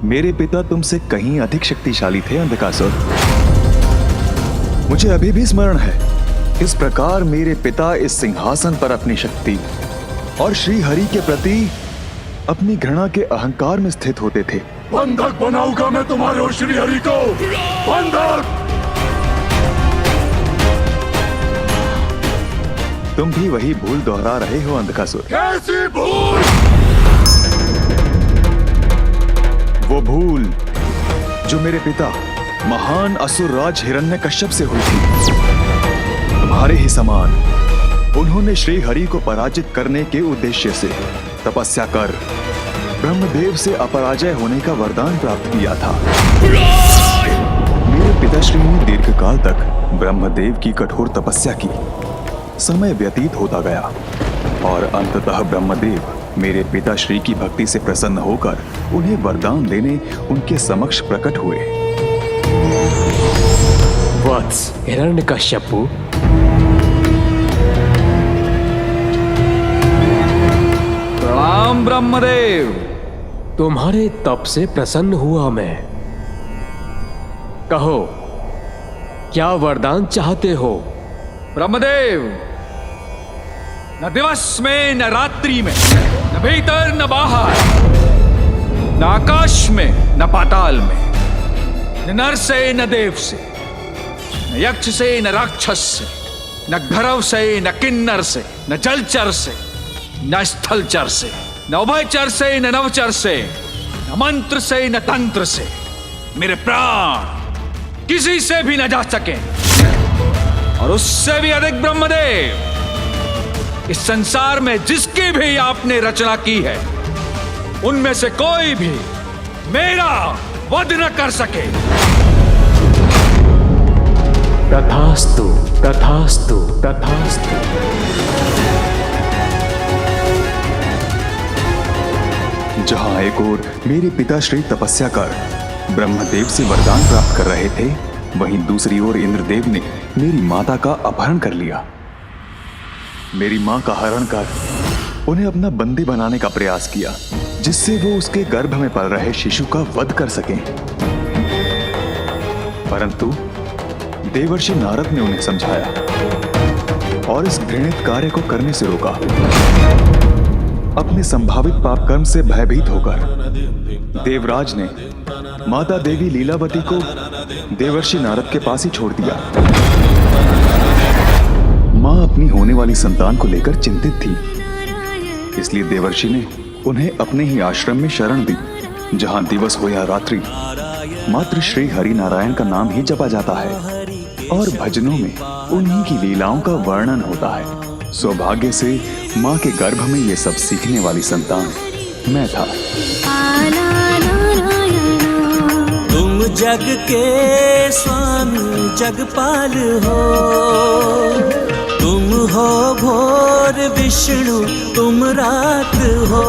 मेरे पिता तुमसे कहीं अधिक शक्तिशाली थे अंधकासुर। मुझे अभी भी स्मरण है किस प्रकार मेरे पिता इस सिंहासन पर अपनी शक्ति और श्री हरि के प्रति अपनी घृणा के अहंकार में स्थित होते थे। बंधक बनाऊंगा मैं तुम्हारे और श्री हरि को, बंधक। तुम भी वही भूल दोहरा रहे हो अंधकासुर। कैसी भूल? वो भूल जो मेरे पिता महान असुर राज हिरण्यकश्यप से हुई थी। तुम्हारे ही समान उन्होंने श्री हरि को पराजित करने के उद्देश्य से तपस्या कर ब्रह्मदेव से अपराजय होने का वरदान प्राप्त किया था। मेरे पिताश्री ने दीर्घकाल तक ब्रह्मदेव की कठोर तपस्या की। समय व्यतीत होता गया और अंततः ब्रह्मदेव मेरे पिताश्री की भक्ति से प्रसन्न होकर उन्हें वरदान देने उनके समक्ष प्रकट हुए। वत्स हिरण्यकश्यपु, प्रणाम ब्रह्मदेव। तुम्हारे तप से प्रसन्न हुआ मैं। कहो, क्या वरदान चाहते हो? ब्रह्मदेव, न दिवस में न रात्रि में, न भीतर न बाहर, न आकाश में न पाताल में, न नर से न देव से, न यक्ष से न राक्षस से, न घरव से न किन्नर से, न जलचर से न स्थलचर से, न उभयचर से न नवचर से, न मंत्र से न तंत्र से मेरे प्राण किसी से भी न जा सके। और उससे भी अधिक ब्रह्मदेव, इस संसार में जिसकी भी आपने रचना की है उनमें से कोई भी मेरा वध न कर सके। तथास्तु, तथास्तु, तथास्तु। जहां एक ओर मेरे पिताश्री तपस्या कर ब्रह्मदेव से वरदान प्राप्त कर रहे थे, वहीं दूसरी ओर इंद्रदेव ने मेरी माता का अपहरण कर लिया। मेरी मां का हरण कर उन्हें अपना बंदी बनाने का प्रयास किया, जिससे वो उसके गर्भ में पल रहे शिशु का वध कर सकें। परंतु देवर्षि नारद ने उन्हें समझाया और इस घृणित कार्य को करने से रोका। अपने संभावित पाप कर्म से भयभीत होकर देवराज ने माता देवी लीलावती को देवर्षि नारद के पास ही छोड़ दिया। मां अपनी होने वाली संतान को लेकर चिंतित थी, इसलिए देवर्षि ने उन्हें अपने ही आश्रम में शरण दी, जहां दिवस हो या रात्रि मात्र श्री हरि नारायण का नाम ही जपा जाता है और भजनों में उन्हीं की लीलाओं का वर्णन होता है। सौभाग्य से मां के गर्भ में ये सब सीखने वाली संतान मैं था। तुम जग के स्वामी जगपाल हो, तुम हो भोर विष्णु, तुम रात हो,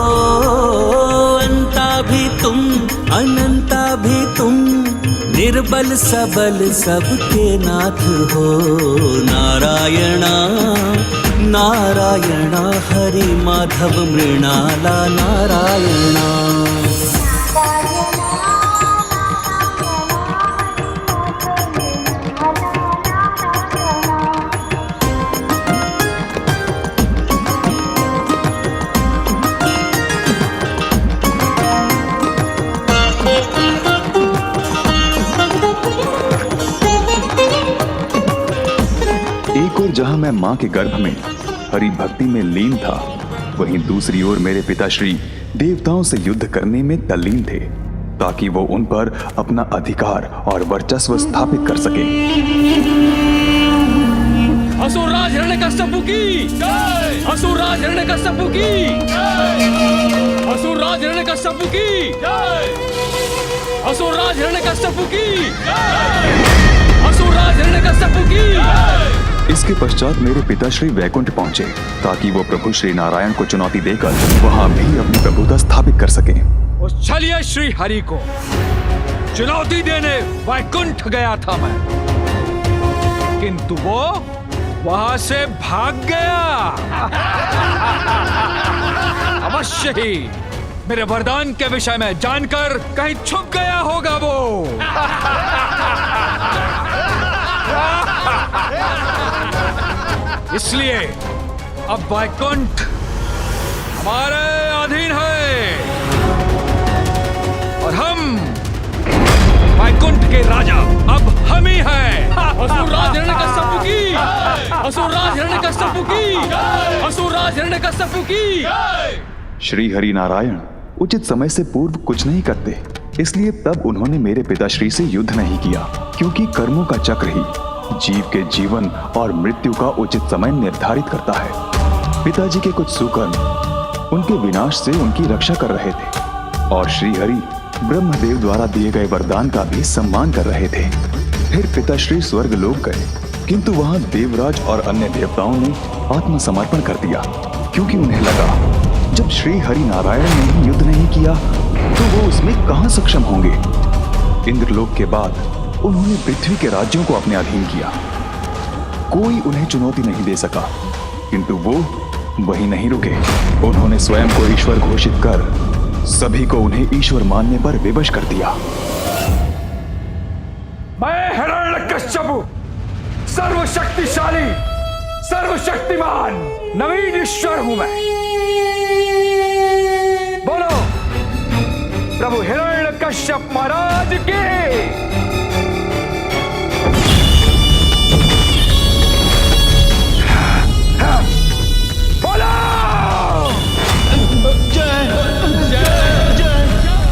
अंता भी तुम अनंता भी तुम, निर्बल सबल सबके नाथ हो। नारायणा नारायणा हरि माधव मृणाला नारायणा। एक और जहां मैं मां के गर्भ में हरि भक्ति में लीन था, वहीं दूसरी ओर मेरे पिताश्री देवताओं से युद्ध करने में तल्लीन थे, ताकि वो उन पर अपना अधिकार और वर्चस्व स्थापित कर सके। असुरराज हिरण्यकश्यप की जय! असुरराज हिरण्यकश्यप की जय! असुरराज हिरण्यकश्यप की जय! असुरराज हिरण्यकश्यप की जय! असुरराज हिरण्यकश्यप की जय! इसके पश्चात मेरे पिताश्री वैकुंठ पहुंचे, ताकि वो प्रभु श्री नारायण को चुनौती देकर वहां भी अपनी प्रभुता स्थापित कर सके। चलिए श्री हरि को चुनौती देने वैकुंठ गया था मैं, किंतु वो वहां से भाग गया। अवश्य ही मेरे वरदान के विषय में जानकर कहीं छुप गया होगा वो। इसलिए अब वैकुंठ हमारे अधीन है और हम वैकुंठ के राजा अब हम ही हैं। असुरराज हिरण्यकश्यप की, असुरराज हिरण्यकश्यप की, असुरराज हिरण्यकश्यप की। श्री हरि नारायण उचित समय से पूर्व कुछ नहीं करते, इसलिए तब उन्होंने मेरे पिताश्री से युद्ध नहीं किया, क्योंकि कर्मों का चक्र ही जीव के जीवन और मृत्यु का उचित समय निर्धारित करता है। पिताजी के कुछ सुकर्म उनके विनाश से उनकी रक्षा कर रहे थे और श्री हरि ब्रह्मदेव द्वारा दिए गए वरदान का भी सम्मान कर रहे थे। फिर पिताश्री स्वर्ग लोक गए, किंतु वहां देवराज और अन्य देवताओं ने आत्मसमर्पण कर दिया, क्योंकि उन्हें लगा जब श्री हरि नारायण ने ही युद्ध नहीं किया तो वो उसमें कहां सक्षम होंगे। इंद्रलोक के बाद उन्होंने पृथ्वी के राज्यों को अपने अधीन किया। कोई उन्हें चुनौती नहीं दे सका, किंतु वो वही नहीं रुके। उन्होंने स्वयं को ईश्वर घोषित कर सभी को उन्हें ईश्वर मानने पर विवश कर दिया। मैं हिरण्यकश्यप सर्वशक्तिशाली सर्वशक्तिमान नवीन ईश्वर हूं मैं। बोलो प्रभु हिरण्यकश्यप महाराज की।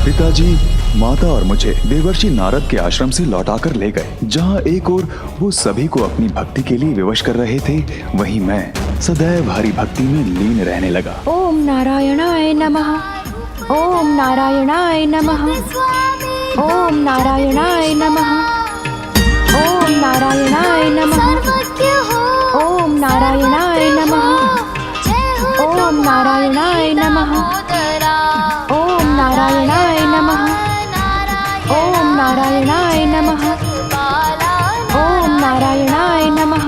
पिताजी माता और मुझे देवर्षि नारद के आश्रम से लौटाकर ले गए, जहाँ एक ओर वो सभी को अपनी भक्ति के लिए विवश कर रहे थे, वहीं मैं सदैव हरि भक्ति में लीन रहने लगा। ओम नारायणाय नमः, ओम नारायणाय नमः, ओम नारायणाय नमः, ओम नारायणाय नमः, ओम नारायणाय नमः, ओम नारायणाय नमः, ओम नारायणाय नमः, ओम नारायणाय नमः, ओम नारायणाय नमः,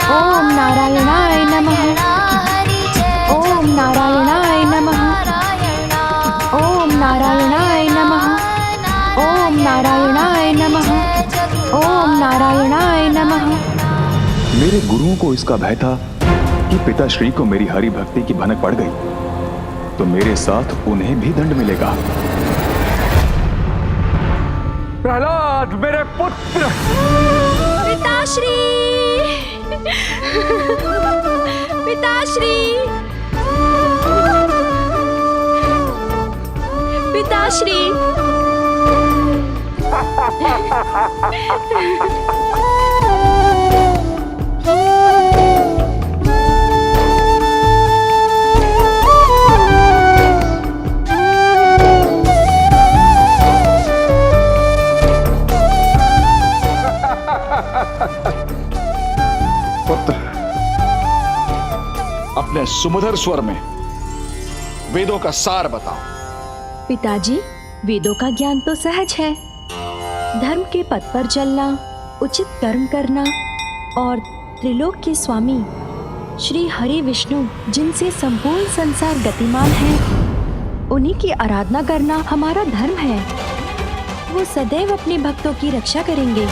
ओम नारायणाय नमः, ओम नारायणाय नमः, ओम नारायणाय नमः, ओम नारायणाय नमः, ओम नारायणाय नमः। मेरे गुरुओं को इसका भय था कि पिताश्री को मेरी हरि भक्ति की भनक पड़ गई तो मेरे साथ उन्हें भी दंड मिलेगा। प्रहलाद मेरे पुत्र। पिताश्री, पिताश्री, पिताश्री। पुत्र, अपने सुमधुर स्वर में वेदों का सार बताओ। पिताजी, वेदों का ज्ञान तो सहज है। धर्म के पथ पर चलना, उचित कर्म करना और त्रिलोक के स्वामी श्री हरि विष्णु, जिनसे संपूर्ण संसार गतिमान है, उन्हीं की आराधना करना हमारा धर्म है। वो सदैव अपने भक्तों की रक्षा करेंगे।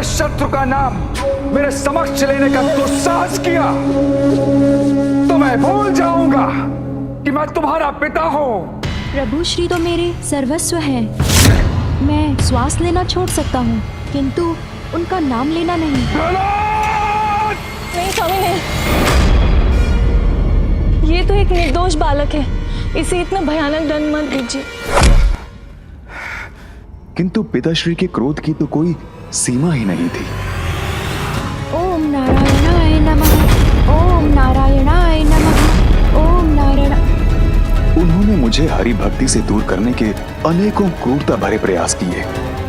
शत्रु का नाम मेरे समक्ष लेने का दुस्साहस किया तो मैं भूल जाऊंगा कि मैं तुम्हारा पिता हूं। प्रभु श्री तो मेरे सर्वस्व हैं। मैं श्वास लेना छोड़ सकता हूँ, किंतु उनका नाम लेना नहीं। नहीं स्वामी, नहीं। ये तो एक निर्दोष बालक है, इसे इतना भयानक दंड मत दीजिए। किंतु पिताश्री के क्रोध की तो कोई सीमा ही नहीं थी। ओम नारायणाय नमः, ओम नारायणाय नमः, ओम नारायण। उन्होंने मुझे हरि भक्ति से दूर करने के अनेकों क्रूरता भरे प्रयास किए,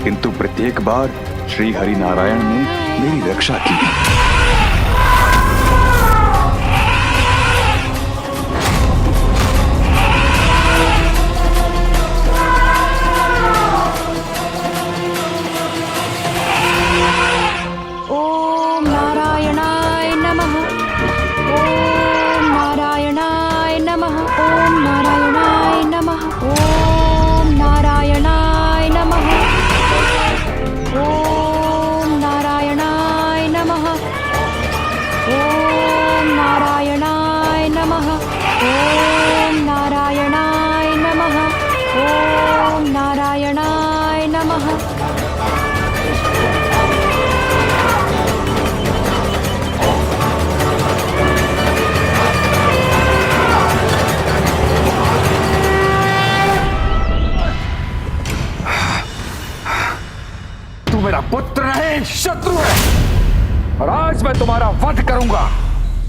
किंतु प्रत्येक बार श्री हरि नारायण ने मेरी रक्षा की।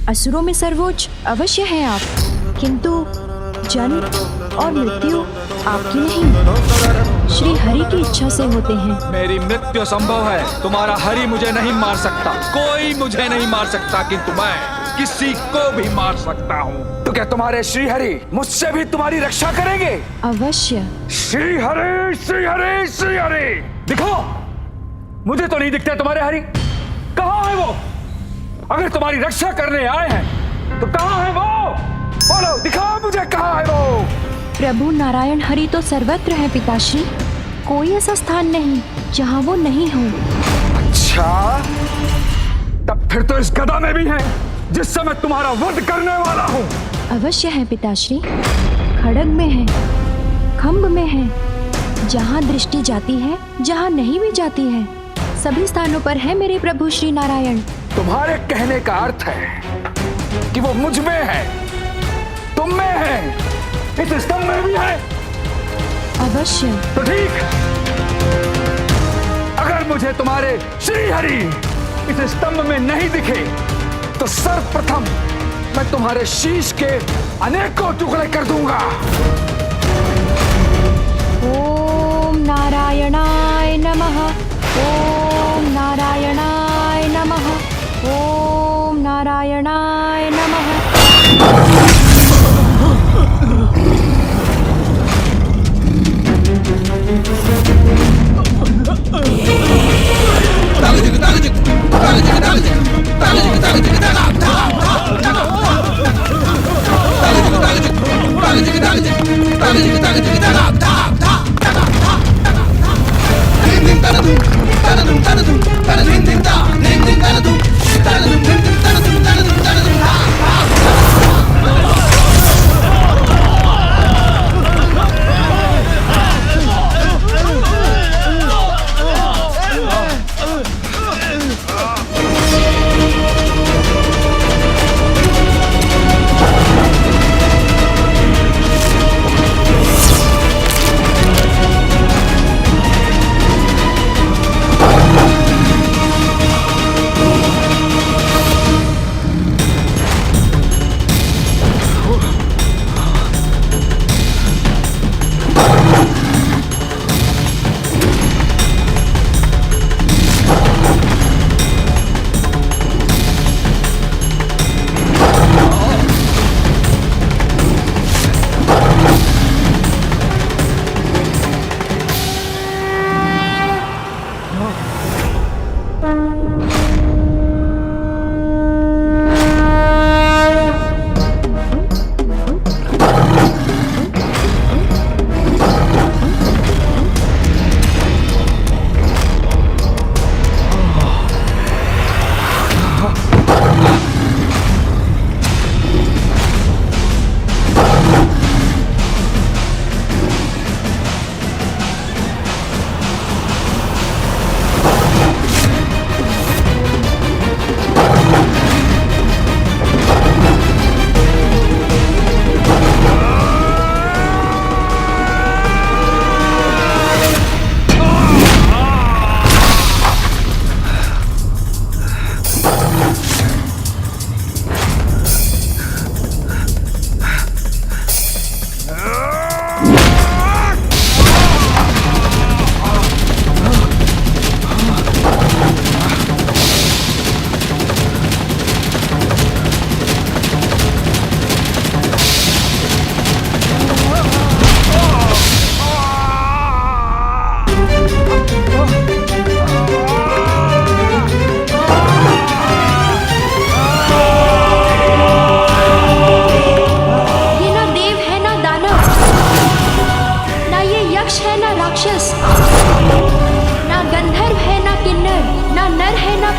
असुरों में सर्वोच्च अवश्य हैं आप, किंतु जन्म और मृत्यु आपकी नहीं, श्री हरि की इच्छा से होते हैं। मेरी मृत्यु संभव है, तुम्हारा हरि मुझे नहीं मार सकता, कोई मुझे नहीं मार सकता, किंतु मैं किसी को भी मार सकता हूँ। तो क्या तुम्हारे श्री हरि मुझसे भी तुम्हारी रक्षा करेंगे? अवश्य। श्री हरि, श्री हरि, श्री हरि। दिखो, मुझे तो नहीं दिखते तुम्हारे हरि। कहाँ है वो? अगर तुम्हारी रक्षा करने आए हैं तो कहाँ है वो? बोलो, दिखाओ मुझे, कहाँ है वो? प्रभु नारायण हरि तो सर्वत्र है पिताश्री, कोई ऐसा स्थान नहीं जहाँ वो नहीं हो। अच्छा, तब फिर तो इस गदा में भी है जिससे मैं तुम्हारा वध करने वाला हूँ। अवश्य है पिताश्री, खड्ग में है, खम्भ में है, जहाँ दृष्टि जाती है, जहाँ नहीं भी जाती है, सभी स्थानों पर है मेरे प्रभु श्री नारायण। तुम्हारे कहने का अर्थ है कि वो मुझ में है, तुम में है, इस स्तंभ में भी है। अवश्य। तो ठीक, अगर मुझे तुम्हारे श्री हरि इस स्तंभ में नहीं दिखे तो सर्वप्रथम मैं तुम्हारे शीश के अनेकों टुकड़े कर दूंगा। ओम नारायणाय नमः, ओम नारायणाय नमः, ओम नारायणाय नमः।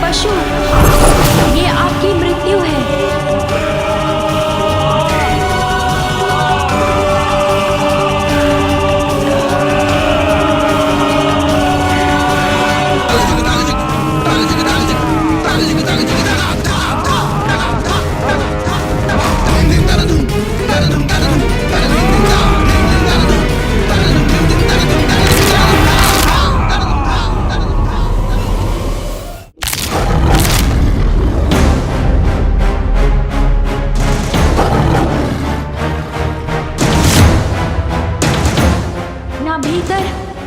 पशु, ये आपकी मृत्यु है। भीतर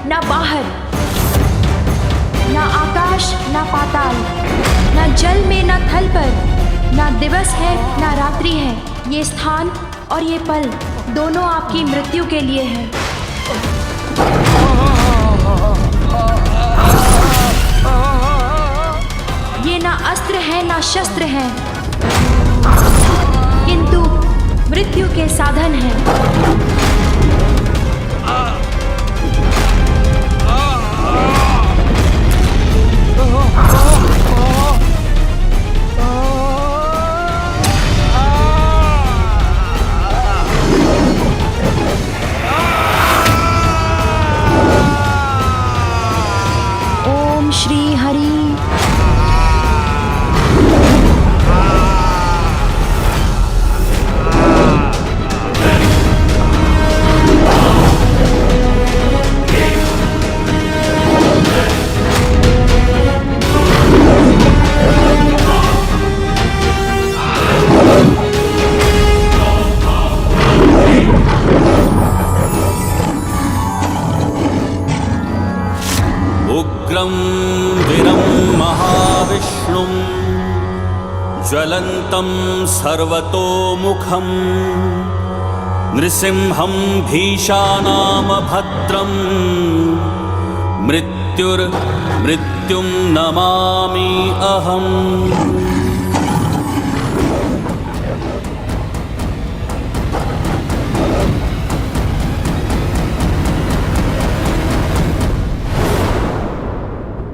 ना बाहर, ना आकाश ना पाताल, ना जल में ना थल पर, ना दिवस है ना रात्रि है। ये स्थान और ये पल दोनों आपकी मृत्यु के लिए है। ये ना अस्त्र है ना शस्त्र है, किंतु मृत्यु के साधन हैं। ओम श्री हरि। उग्रं वीरं महाविष्णुं ज्वलन्तं सर्वतोमुखं नृसिंहं भीषानामभद्रं मृत्युं नमामि अहम्।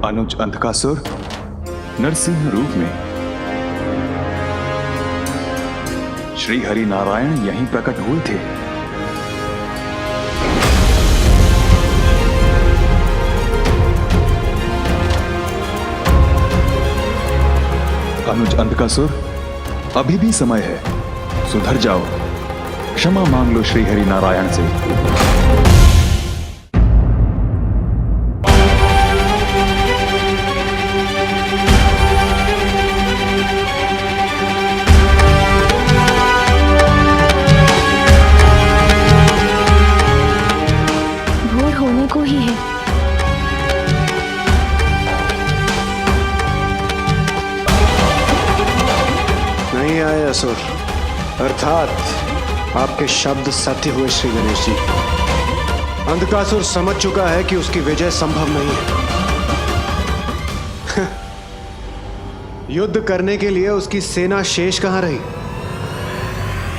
अनुज अंधकासुर नरसिंह रूप में श्री हरि नारायण यहीं प्रकट हुए थे। अनुज अंधकासुर, अभी भी समय है, सुधर जाओ, क्षमा मांग लो श्री हरि नारायण से। को ही है। नहीं आए असुर, अर्थात आपके शब्द सत्य हुए श्री गणेश जी। अंधकासुर समझ चुका है कि उसकी विजय संभव नहीं है। युद्ध करने के लिए उसकी सेना शेष कहां रही?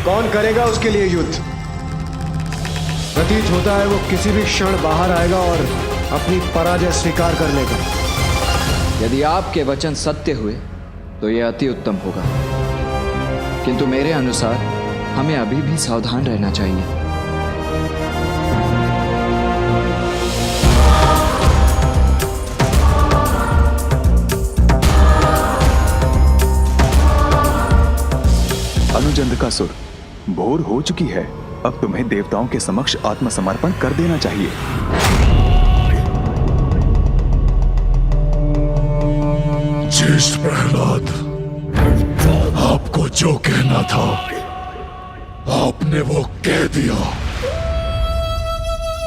कौन करेगा उसके लिए युद्ध? प्रतीत होता है वो किसी भी क्षण बाहर आएगा और अपनी पराजय स्वीकार कर लेगा। यदि आपके वचन सत्य हुए तो यह अति उत्तम होगा, किंतु मेरे अनुसार हमें अभी भी सावधान रहना चाहिए। अनुज अंधकासुर, भोर हो चुकी है, अब तुम्हें देवताओं के समक्ष आत्मसमर्पण कर देना चाहिए। ज्येष्ठ प्रहलाद, आपको जो कहना था आपने वो कह दिया।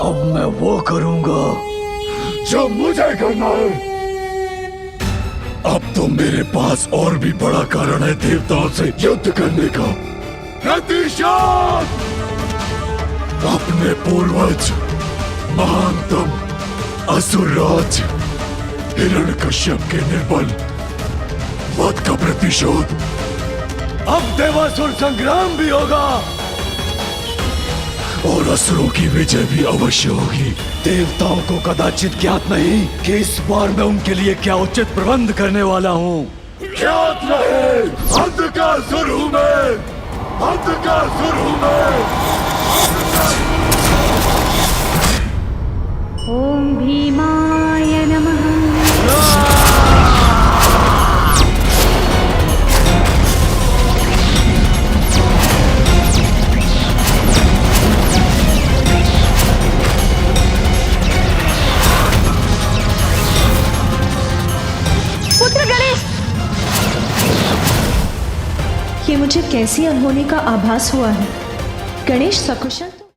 अब मैं वो करूंगा जो मुझे करना है। अब तो मेरे पास और भी बड़ा कारण है देवताओं से युद्ध करने का। प्रतिशोध! अपने पूर्वज महानतम असुरराज हिरण्यकश्यप के निर्बल वध का प्रतिशोध। अब देवासुर संग्राम भी होगा और असुरों की विजय भी अवश्य होगी। देवताओं को कदाचित ज्ञात नहीं कि इस बार मैं उनके लिए क्या उचित प्रबंध करने वाला हूँ। ज्ञात रहे, अंधकासुर हूँ मैं, अंधकासुर हूँ मैं। ओम भीमाय नमः। पुत्र गणेश, ये मुझे कैसी अनहोनी का आभास हुआ है। गणेश सकुशल?